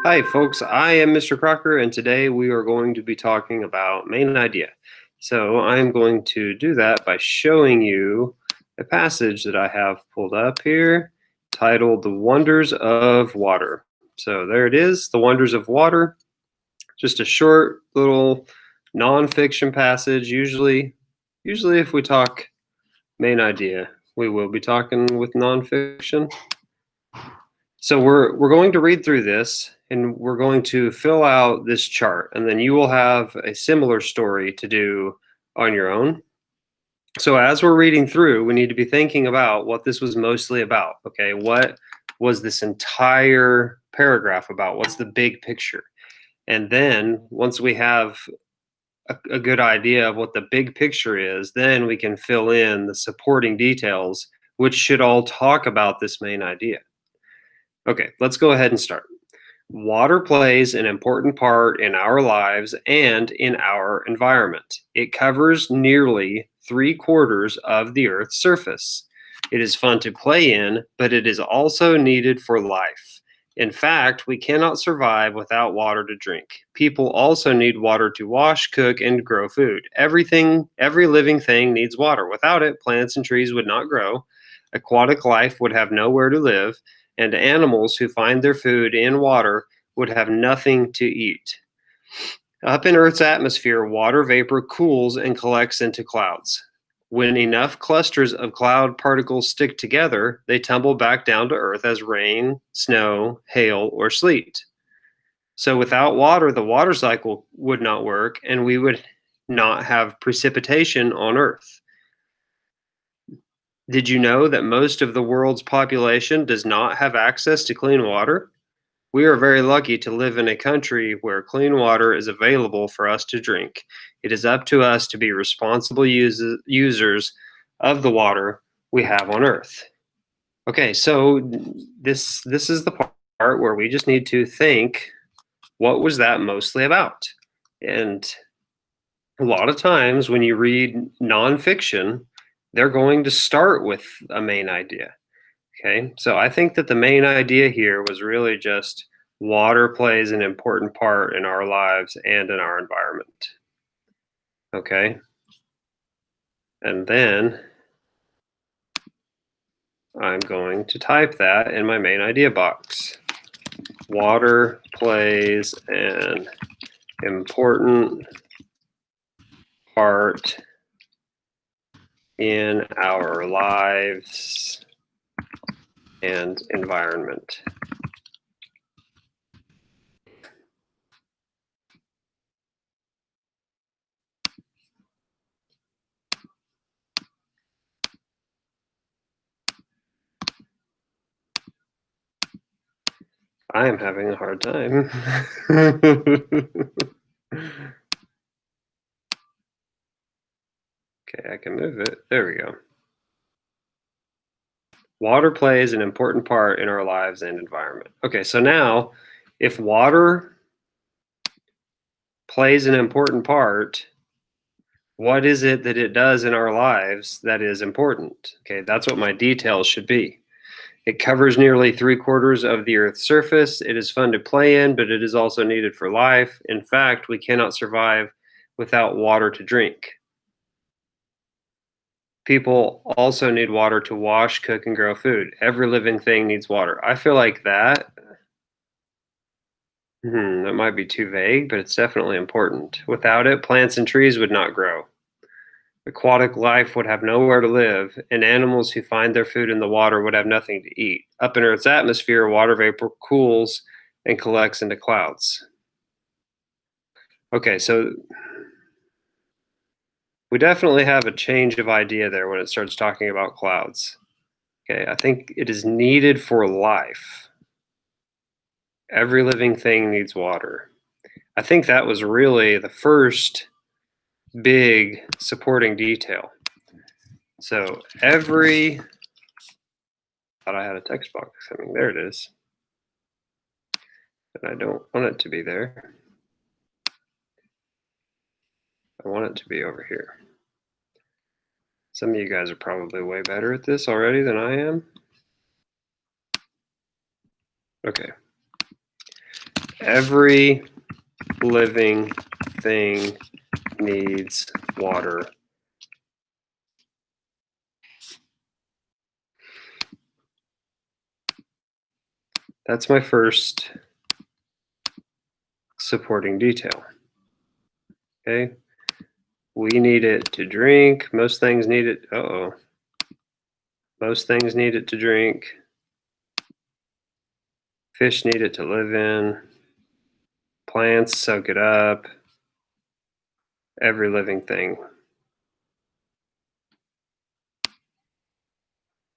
Hi, folks. I am Mr. Crocker, and today we are going to be talking about main idea. So I'm going to do that by showing you a passage that I have pulled up here titled The Wonders of Water. So there it is, The Wonders of Water. Just a short little nonfiction passage. Usually if we talk main idea, we will be talking with nonfiction. So we're going to read through this and we're going to fill out this chart, and then you will have a similar story to do on your own. So as we're reading through, we need to be thinking about what this was mostly about. Okay, what was this entire paragraph about? What's the big picture? And then once we have a good idea of what the big picture is, then we can fill in the supporting details, which should all talk about this main idea. Okay, let's go ahead and start. Water plays an important part in our lives and in our environment. It covers nearly 3/4 of the Earth's surface. It is fun to play in, but it is also needed for life. In fact, we cannot survive without water to drink. People also need water to wash, cook, and grow food. Every living thing needs water. Without it, plants and trees would not grow. Aquatic life would have nowhere to live, and animals who find their food in water would have nothing to eat. Up in Earth's atmosphere, water vapor cools and collects into clouds. When enough clusters of cloud particles stick together, they tumble back down to Earth as rain, snow, hail, or sleet. So without water, the water cycle would not work, and we would not have precipitation on Earth. Did you know that most of the world's population does not have access to clean water? We are very lucky to live in a country where clean water is available for us to drink. It is up to us to be responsible users of the water we have on Earth. Okay, so this is the part where we just need to think, what was that mostly about? And a lot of times when you read nonfiction, they're going to start with a main idea. Okay, so I think that the main idea here was really just water plays an important part in our lives and in our environment. Okay, and then I'm going to type that in my main idea box. Water plays an important part in our lives and environment. I am having a hard time. Okay, I can move it. There we go. Water plays an important part in our lives and environment. Okay, so now if water plays an important part, what is it that it does in our lives that is important? Okay, that's what my details should be. It covers nearly 3/4 of the Earth's surface. It is fun to play in, but it is also needed for life. In fact, we cannot survive without water to drink. People also need water to wash, cook, and grow food. Every living thing needs water. I feel like that might be too vague, but it's definitely important. Without it, plants and trees would not grow. Aquatic life would have nowhere to live, and animals who find their food in the water would have nothing to eat. Up in Earth's atmosphere, water vapor cools and collects into clouds. Okay, so we definitely have a change of idea there when it starts talking about clouds. Okay, I think it is needed for life. Every living thing needs water. I think that was really the first big supporting detail. So thought I had a text box coming. There it is. And I don't want it to be there. I want it to be over here. Some of you guys are probably way better at this already than I am. Okay. Every living thing needs water. That's my first supporting detail. Okay. We need it to drink. Most things need it. Most things need it to drink. Fish need it to live in. Plants soak it up. Every living thing.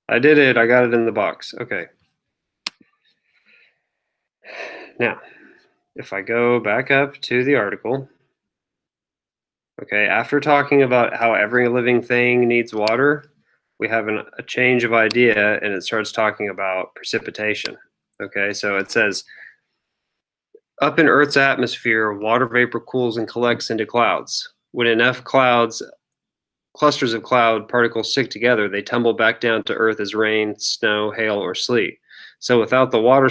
I did it. I got it in the box. Okay. Now, if I go back up to the article, okay, after talking about how every living thing needs water, we have a change of idea and it starts talking about precipitation. Okay, so it says, up in Earth's atmosphere, water vapor cools and collects into clouds. When enough clusters of cloud particles stick together, they tumble back down to Earth as rain, snow, hail, or sleet. So without water,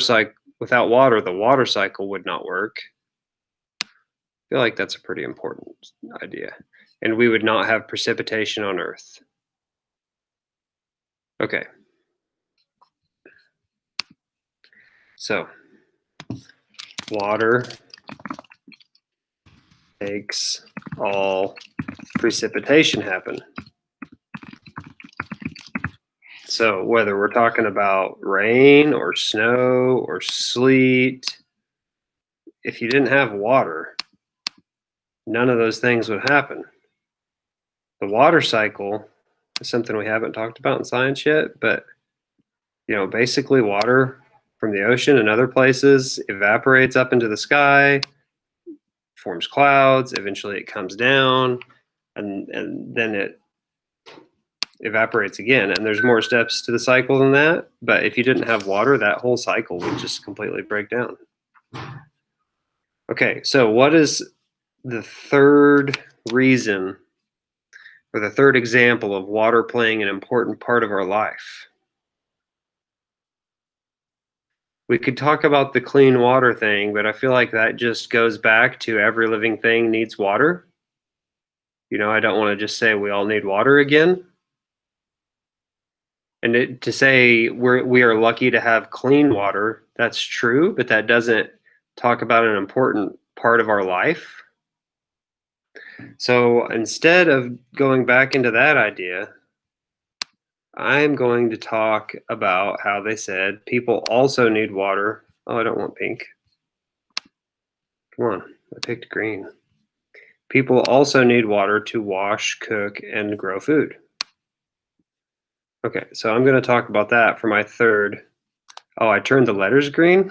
the water cycle would not work. I feel like that's a pretty important idea. And we would not have precipitation on Earth. Okay. So, water makes all precipitation happen. So, whether we're talking about rain or snow or sleet, if you didn't have water, none of those things would happen. The water cycle is something we haven't talked about in science yet, but basically water from the ocean and other places evaporates up into the sky, forms clouds, eventually it comes down, and then it evaporates again. And there's more steps to the cycle than that, but if you didn't have water, that whole cycle would just completely break down. Okay, so what is the third reason or the third example of water playing an important part of our life? We could talk about the clean water thing, but I feel like that just goes back to every living thing needs water. I don't want to just say we all need water again. And to say we are lucky to have clean water, that's true, but that doesn't talk about an important part of our life. So instead of going back into that idea, I'm going to talk about how they said people also need water. Oh, I don't want pink. Come on, I picked green. People also need water to wash, cook, and grow food. Okay, so I'm going to talk about that for my third. Oh, I turned the letters green.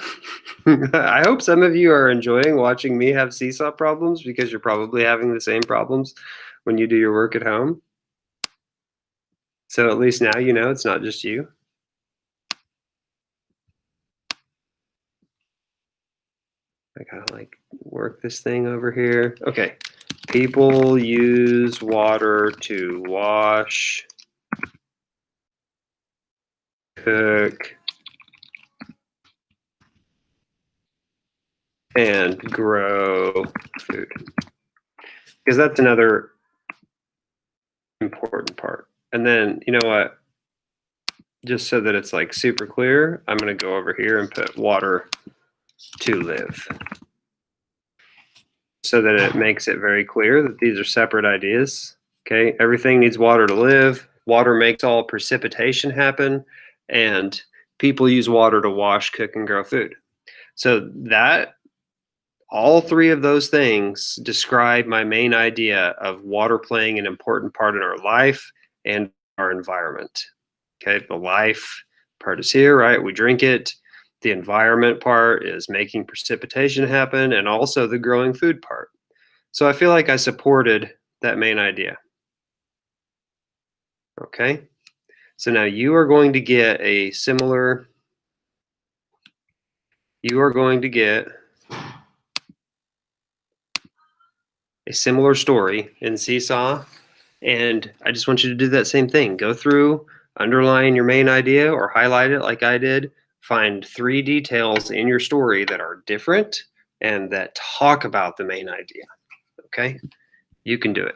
I hope some of you are enjoying watching me have seesaw problems because you're probably having the same problems when you do your work at home. So at least now you know it's not just you. I gotta like work this thing over here. Okay. People use water to wash, cook, and grow food. Because that's another important part. And then, you know what? Just so that it's like super clear, I'm going to go over here and put water to live. So that it makes it very clear that these are separate ideas. Okay, everything needs water to live. Water makes all precipitation happen, and people use water to wash, cook, and grow food. So that all three of those things describe my main idea of water playing an important part in our life and our environment. Okay, the life part is here, right? We drink it. The environment part is making precipitation happen, and also the growing food part. So I feel like I supported that main idea. Okay, so now you are going to get a similar, story in Seesaw, and I just want you to do that same thing. Go through, underline your main idea or highlight it like I did. Find 3 details in your story that are different and that talk about the main idea. Okay? You can do it.